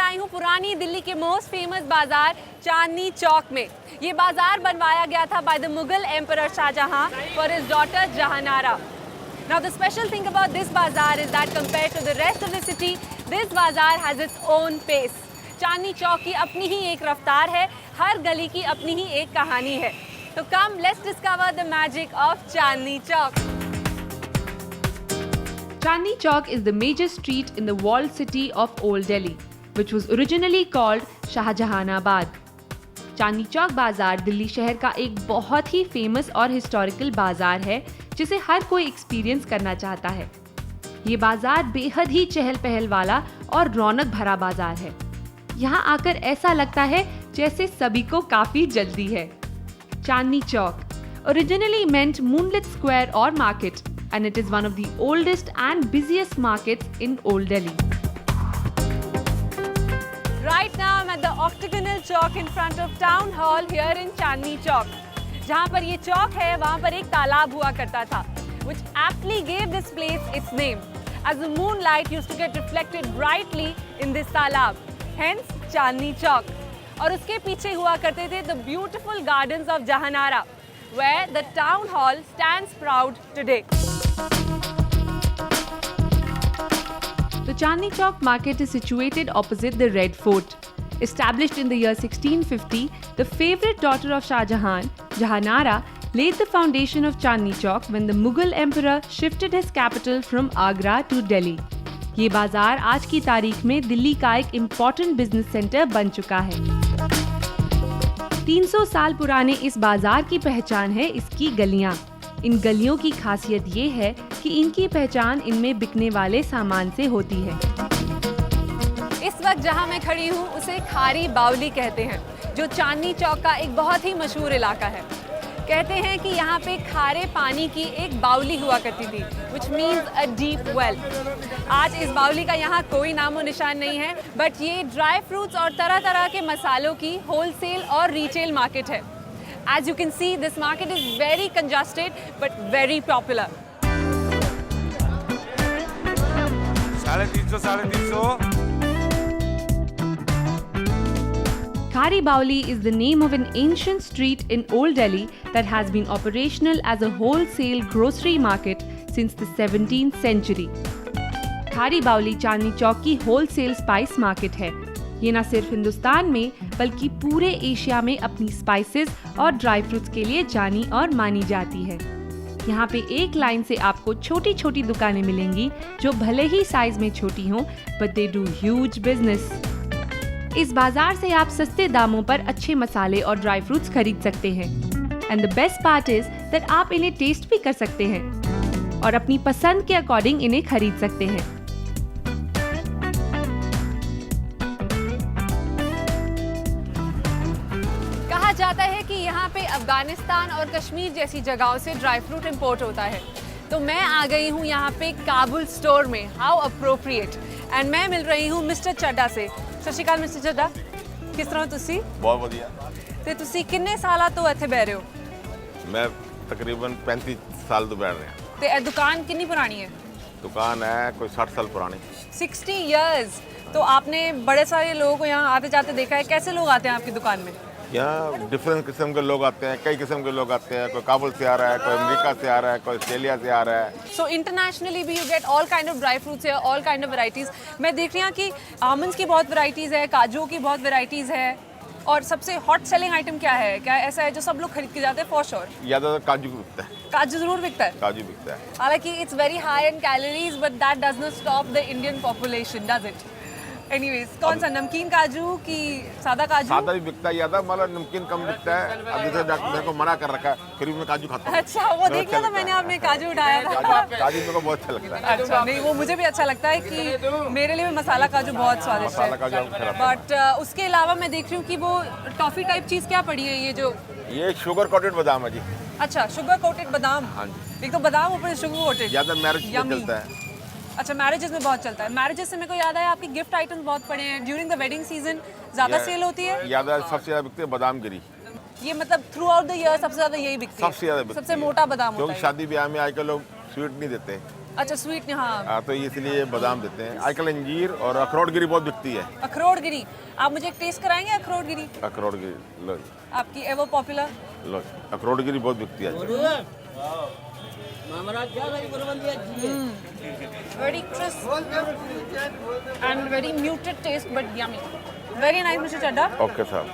आई हूँ पुरानी दिल्ली के मोस्ट फेमस बाजार चांदनी चौक में। ये बाजार बनवाया गया था by the Mughal emperor Shahjahan for his daughter Jahanara. Now the special thing about this bazaar is that compared to the rest of the city, this bazaar has its own pace. Chandni Chowk की अपनी ही एक रफ्तार है, हर गली की अपनी ही एक कहानी है। तो come, let's discover the magic of Chandni Chowk. Chandni Chowk is the major street in the walled city of Old Delhi, which was originally called Shahjahanabad. Chandni Chowk बाजार दिल्ली शहर का एक बहुत ही फेमस और हिस्टोरिकल बाजार है जिसे हर कोई एक्सपीरियंस करना चाहता है। ये बाजार बेहद ही चहल पहल वाला और रौनक भरा बाजार है। यहाँ आकर ऐसा लगता है जैसे सभी को काफी जल्दी है। Chandni Chowk originally meant moonlit square or market and it is one of the oldest and busiest markets in Old Delhi. Right now I'm at the octagonal chalk in front of town hall here in Chandni Chowk. जहाँ पर ये चौक है वहाँ पर एक तालाब हुआ करता था, which aptly gave this place its name, as the moonlight used to get reflected brightly in this तालाब, hence Chandni Chowk. और उसके पीछे हुआ करते थे the beautiful gardens of Jahanara, where the town hall stands proud today. The Chandni Chowk market is situated opposite the Red Fort. Established in the year 1650, the favorite daughter of Shah Jahan, Jahanara, laid the foundation of Chandni Chowk when the Mughal emperor shifted his capital from Agra to Delhi. ये बाजार आज की तारीख में दिल्ली का एक important business centre बन चुका है। 300 साल पुराने इस बाजार की पहचान है इसकी गलियां। इन गलियों की खासियत ये है कि इनकी पहचान इनमें बिकने वाले सामान से होती है। इस वक्त जहां मैं खड़ी हूं उसे खारी बावली कहते हैं, जो चांदनी चौक का एक बहुत ही मशहूर इलाका है। कहते हैं कि यहाँ पे खारे पानी की एक बावली हुआ करती थी, which means a deep well. आज इस बावली का यहाँ कोई नामो निशान नहीं है, बट ये ड्राई फ्रूट्स और तरह तरह के मसालों की होलसेल और रिटेल मार्केट है। As you can see, this market is very congested but very popular. 350. Khari Bauli is the name of an ancient street in Old Delhi that has been operational as a wholesale grocery market since the 17th century. Khari Bauli Chandni Chowk की wholesale spice market है। ये न सिर्फ हिंदुस्तान में बल्कि पूरे Asia में अपनी स्पाइसेस और ड्राई फ्रूट्स के लिए जानी और मानी जाती है। यहाँ पे एक लाइन से आपको छोटी छोटी दुकानें मिलेंगी जो भले ही साइज में छोटी हों, but they do huge business. इस बाजार से आप सस्ते दामों पर अच्छे मसाले और ड्राई फ्रूट्स खरीद सकते हैं। And the best part is that आप इन्हें टेस्ट भी कर सकते हैं और अपनी पसंद के अकॉर्डिंग इन्हें खरीद सकते हैं। कहा जाता है कि यहाँ पे अफगानिस्तान और कश्मीर जैसी जगहों से ड्राई फ्रूट इंपोर्ट होता है। तो मैं आ गई हूँ यहाँ पे काबुल स्टोर में, हाउ अप्रोप्रिएट। एंड मैं मिल रही हूँ मिस्टर चड्डा से। सत श्री अकाल मिस्टर चड्डा, किस तरह तुसी? बहुत बढ़िया। ਤੇ ਤੁਸੀਂ ਕਿੰਨੇ ਸਾਲਾਂ ਤੋਂ ਇੱਥੇ ਬਹਿ ਰਹੇ ਹੋ? मैं तकरीबन 35 साल तो बैठ रहे हैं। ਤੇ ਇਹ दुकान कितनी पुरानी है? दुकान है कोई 60 साल पुरानी। 60 इयर्स। तो आपने बड़े सारे लोगों को यहाँ आते जाते देखा है, कैसे लोग आते हैं आपकी दुकान में? यहाँ डिफरेंट किस्म के लोग आते हैं, कई किस्म के लोग आते हैं। कोई काबुल से आ रहा है, कोई अमेरिका से आ रहा है, कोई ऑस्ट्रेलिया से आ रहा है। सो इंटरनेशनली भी you get all kind of dry fruits है, ऑल काइंड ऑफ वैरायटीज। मैं देख रही हूँ कि आमंड्स की बहुत वैरायटीज है, काजू की बहुत वैरायटीज है। और सबसे हॉट सेलिंग आइटम क्या है? क्या ऐसा है जो सब लोग खरीद के जाते हैं? फॉर श्योर ज़्यादातर काजू बिकता है। काजू जरूर बिकता है। काजू बिकता है। हालांकि it's very high in calories but that does not stop the Indian population, does it? Anyways, कौन सा, नमकीन काजू की सादा काजू? सादा भी बिकता है ज़्यादा, मतलब नमकीन कम बिकता है। अब जैसे डॉक्टर मेरे को मना कर रखा है, फिर भी मैं काजू खाता हूँ। अच्छा, वो देख लिया था मैंने, आपने काजू उठाया था। काजू मेरे को बहुत अच्छा लगता है। अच्छा, नहीं वो मुझे भी अच्छा लगता है कि मेरे लिए भी मसाला काजू बहुत स्वादिष्ट है। मसाला काजू बट उसके अलावा मैं देख रही हूँ कि वो टॉफी टाइप चीज़ क्या पड़ी है ये जो? ये शुगर कोटेड बादाम है जी। अच्छा, शुगर कोटेड बादाम। हाँ जी। एक तो बादाम ऊपर शुगर कोटेड। ज़्यादा मैरिज में चलता है। अच्छा, मैरिजेस में बहुत चलता है। मैरिजेस से मेरे को याद है आपकी गिफ्ट आइटम्स बहुत पड़े हैं ड्यूरिंग द वेडिंग सीजन, ज़्यादा सेल होती है? ज़्यादा सबसे ज़्यादा बिकते हैं बादाम गिरी। ये मतलब थ्रू आउट द ईयर सबसे ज़्यादा यही बिकती है? सबसे ज़्यादा बिकती सबसे है। मोटा बादाम होता क्योंकि है। शादी ब्याह में आजकल लोग स्वीट नहीं देते। अच्छा स्वीट नहीं, हाँ। हाँ, तो इसलिए बादाम देते हैं। आजकल अंजीर और अखरोट गिरी बहुत बिकती है। अखरोट गिरी, आप मुझे एक टेस्ट कराएंगे अखरोट गिरी? अखरोट गिरी लो, आपकी एवर पॉपुलर। लो अखरोट गिरी बहुत बिकती है आजकल। Very crisp and very muted taste but yummy. Very nice mister Chadha. Okay साहब।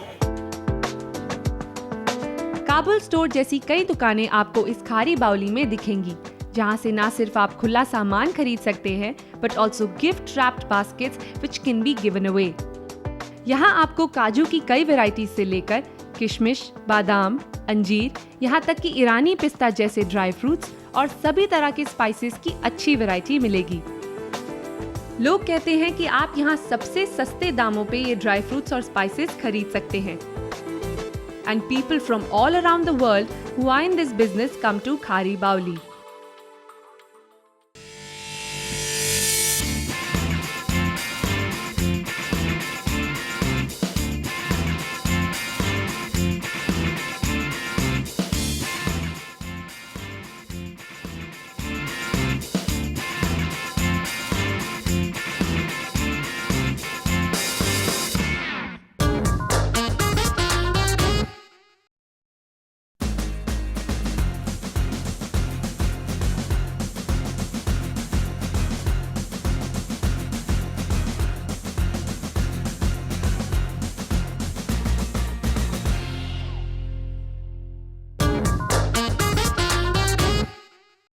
काबुल स्टोर जैसी कई दुकानें आपको इस खारी बाउली में दिखेंगी, जहां से ना सिर्फ आप खुला सामान खरीद सकते हैं but also gift wrapped baskets which can be given away. यहाँ आपको काजू की कई वैरायटीज से लेकर किशमिश, बादाम, अंजीर, यहाँ तक कि ईरानी पिस्ता जैसे ड्राई फ्रूट्स और सभी तरह के स्पाइसेस की अच्छी वैरायटी मिलेगी। लोग कहते हैं कि आप यहाँ सबसे सस्ते दामों पे ये ड्राई फ्रूट्स और स्पाइसेस खरीद सकते हैं। And people from all around the world who are in this business come to Khari Bauli.